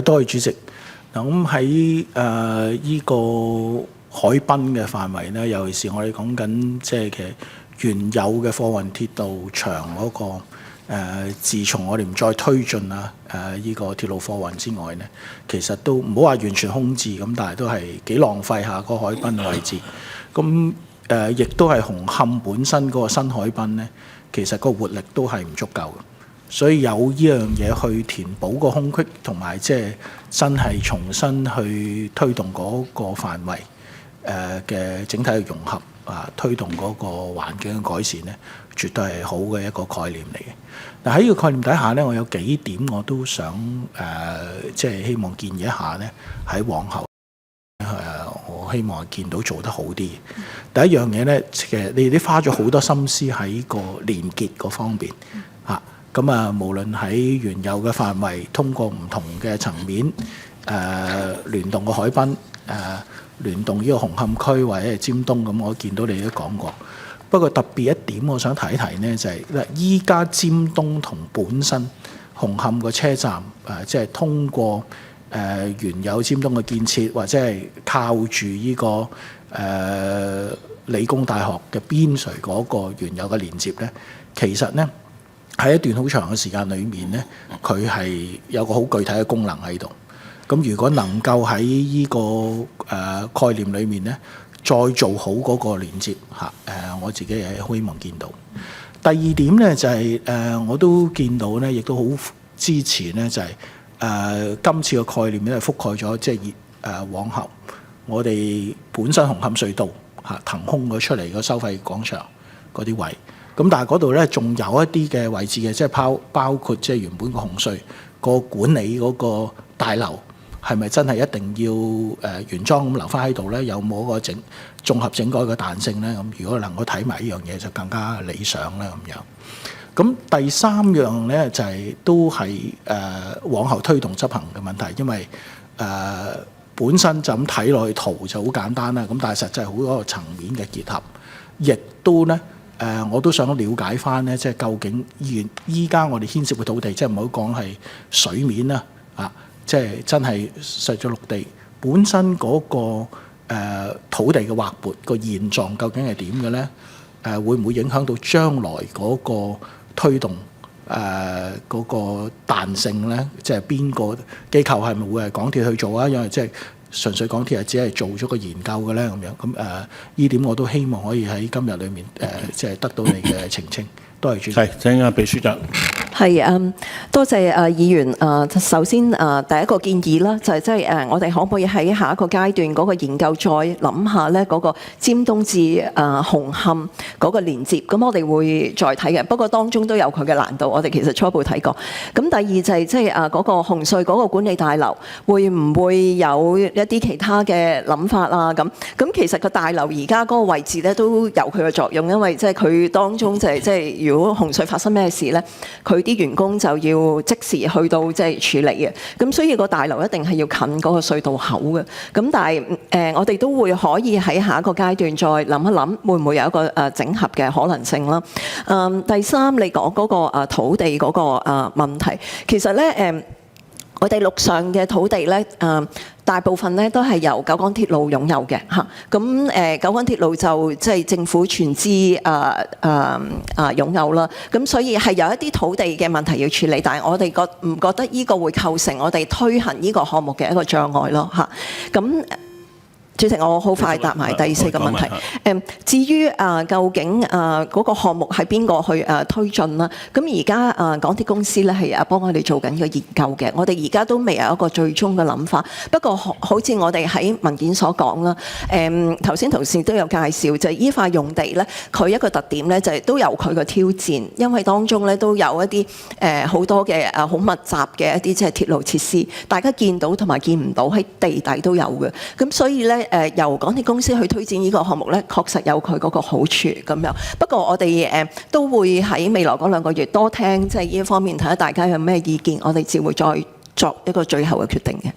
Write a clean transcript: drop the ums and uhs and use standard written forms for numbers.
多謝主席。咁喺依個海濱嘅範圍咧，尤其是我哋講緊即係其實原有嘅貨運鐵路長嗰個自從我哋唔再推進依個鐵路貨運之外咧，其實都唔好話完全空置咁，但係都係幾浪費下個海濱嘅位置。咁亦都係紅磡本身嗰個新海濱咧，其實個活力都係唔足夠嘅。所以有呢樣嘢去填補個空隙，同埋即係真係重新去推動嗰個範圍嘅整體嘅融合推動嗰個環境嘅改善咧，絕對係好嘅一個概念嚟嘅。嗱喺呢個概念底下咧，我有幾點我都想即係希望建議一下咧，喺往後我希望見到做得好啲。第一樣嘢咧，其實你哋都花咗好多心思喺個連結嗰方面嚇。咁無論喺原有嘅範圍，通過唔同嘅層面，聯動個海濱，聯動呢個紅磡區或者係尖東，咁我見到你都講過。不過特別一點，我想提一提呢，就係依家尖東同本身紅磡個車站，即係通過原有尖東嘅建設，或者係靠住呢個理工大學嘅邊陲嗰個原有嘅連接呢，其實呢，喺一段好長嘅時間裏面呢，佢係有個好具體嘅功能喺度。咁如果能夠喺呢個概念裏面呢，再做好嗰個連接我自己係希望見到。第二點呢，就係我都見到呢，亦都好支持呢，就係今次嘅概念咧，覆蓋咗即係往後我哋本身紅磡隧道騰空咗出嚟個收費廣場嗰啲位。咁但係嗰度咧，仲有一啲嘅位置嘅，即係包括即係原本個紅隧個管理嗰個大樓，係咪真係一定要原裝咁留翻喺度咧？有冇個綜合整改嘅彈性咧？咁如果能夠睇埋呢樣嘢，就更加理想啦咁樣。咁第三樣咧就係都係往後推動執行嘅問題，因為本身就咁睇落去圖就好簡單啦，咁但係實際好多個層面嘅結合，亦都咧。我都想了解翻咧，即係究竟依家我哋牽涉嘅土地，即係唔好講係水面啦，即係真係實在陸地本身嗰個土地嘅劃撥個現狀究竟係點嘅咧？會唔會影響到將來嗰個推動嗰個彈性咧？即係邊個機構係咪會係港鐵去做啊？因為即係純粹港鐵係只係做咗個研究嘅咧，咁樣咁呢點我都希望可以喺今日裏面即係得到你嘅澄清。多謝主席。係，請秘書長。係多謝議員。首先第一個建議啦，就係即係我哋可唔可以喺下一個階段嗰個研究再諗下咧，嗰個尖東至紅磡嗰個連接，咁我哋會再睇嘅。不過當中都有佢嘅難度，我哋其實初步睇過。咁第二就係即係嗰個紅隧嗰個管理大樓，會唔會有一啲其他嘅諗法啊？咁其實個大樓而家嗰個位置咧都有佢嘅作用，因為即係佢當中就係即係如果紅隧發生咩事咧，佢啲員工就要即時去到即係處理嘅，咁所以個大樓一定係要近嗰個隧道口嘅。咁但係我哋都會可以喺下一個階段再諗一諗，會唔會有一個整合嘅可能性啦？第三，你講嗰個土地嗰個問題，其實咧我哋陸上嘅土地咧大部分咧都係由九廣鐵路擁有嘅嚇，咁九廣鐵路就即係政府全資擁有啦，咁所以係有一啲土地嘅問題要處理，但係我哋唔覺得呢個會構成我哋推行呢個項目嘅一個障礙咯嚇，咁。主席，我好快答埋第四個問題。至於究竟嗰個項目係邊個去推進啦？咁而家港鐵公司咧係幫我哋做緊個研究嘅。我哋而家都未有一個最終嘅諗法。不過好似我哋喺文件所講啦，頭先同事都有介紹，就係依塊用地咧，佢一個特點咧就係都有佢嘅挑戰，因為當中咧都有一啲好多嘅好密集嘅一啲即係鐵路設施，大家見到同埋見唔到喺地底都有嘅。咁所以咧。由港鐵公司去推薦呢個項目咧，確實有佢嗰個好處咁樣。不過我哋都會喺未來嗰2個月多聽，即係呢一方面睇下大家有咩意見，我哋只會再作一個最後嘅決定嘅。